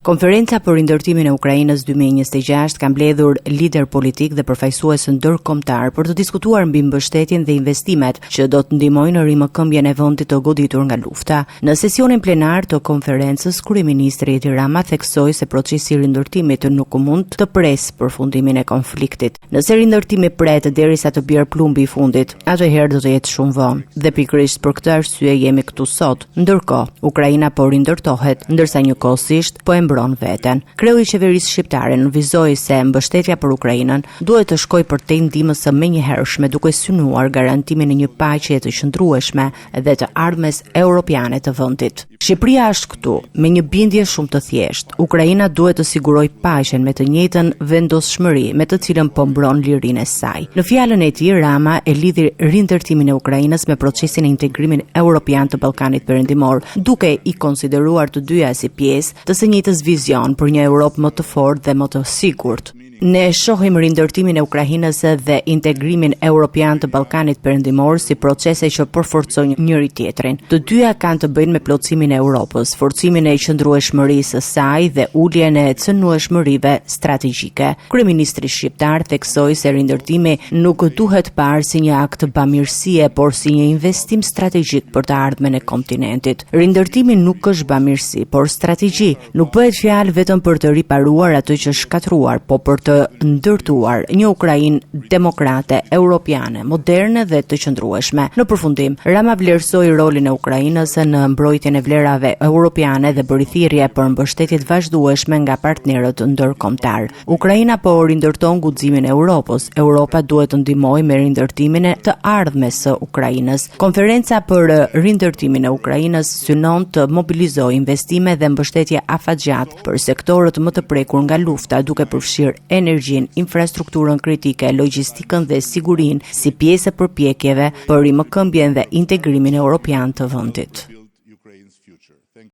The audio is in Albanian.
Konferenca për rindërtimin e Ukrainës 2026 ka mbledhur lider politik dhe përfaqësues ndërkombëtar për të diskutuar mbi mbështetjen dhe investimet që do të ndihmojnë në rimëkëmbjen e vendit të goditur nga lufta. Në sesionin plenar të konferencës, kryeministri Edi Rama theksoi se procesi i rindërtimit nuk mund të presë përfundimin e konfliktit. Nëse rindërtimi pret derisa të bjerë plumbi i fundit, atëherë do të jetë shumë vonë. Dhe pikërisht për këtë arsye jemi këtu sot. Ndërkohë, Ukraina po rindërtohet, ndërsa njëkohësisht po mbron veten. Kreu i qeverisë shqiptare nënvizoi se mbështetja për Ukrainën duhet të shkojë përtej ndihmës së menjëhershme, duke synuar garantimin e një paqeje të qëndrueshme dhe të ardhmes europiane të vendit. Shqipëria është këtu me një bindje shumë të thjeshtë. Ukraina duhet të sigurojë paqen me të njëjtën vendosshmëri me të cilën po mbron lirinë e saj. Në fjalën e tij, Rama e lidhi rindërtimin e Ukrainës me procesin e integrimit europian të Ballkanit Perëndimor, duke i konsideruar të dyja si pjesë të së njëjtës vizion për një Europë më të fortë dhe më të sigurt. Ne shohim rindërtimin e Ukrainës dhe integrimin europian të Ballkanit Perëndimor si procese që përforcojnë njëri tjetrin. Të dyja kanë të bëjnë me plotësimin e Europës, forcimin e qëndrueshmërisë së saj dhe uljen e cënueshmërive strategjike. Kryeministri shqiptar theksoi se rindërtimi nuk duhet parë si një akt bamirësie, por si një investim strategjik për të ardhmen e kontinentit. Rindërtimi nuk është bamirësi, por strategji. Nuk bëhet fjalë vetëm për të riparuar atë që është shkatruar, po për të ndërtuar një Ukrainë demokrate, europiane, moderne dhe të qëndrueshme. Në përfundim, Rama vlerësoi rolin e Ukrainës në mbrojtjen e vlerave europiane dhe bëri thirrje për mbështetje të vazhdueshme nga partnerët ndërkombëtar. Ukraina po rindërton guximin e Europës. Europa duhet të ndihmojë me rindërtimin e të ardhmes së Ukrainës. Konferenca për rindërtimin e Ukrainës synon të mobilizojë investime dhe mbështetje afatgjatë për sektorët më të prekur nga lufta, duke përfshirë energjinë, infrastrukturën kritike, logjistikën dhe sigurinë si pjesë e përpjekjeve për rimëkëmbjen dhe integrimin europian të vendit.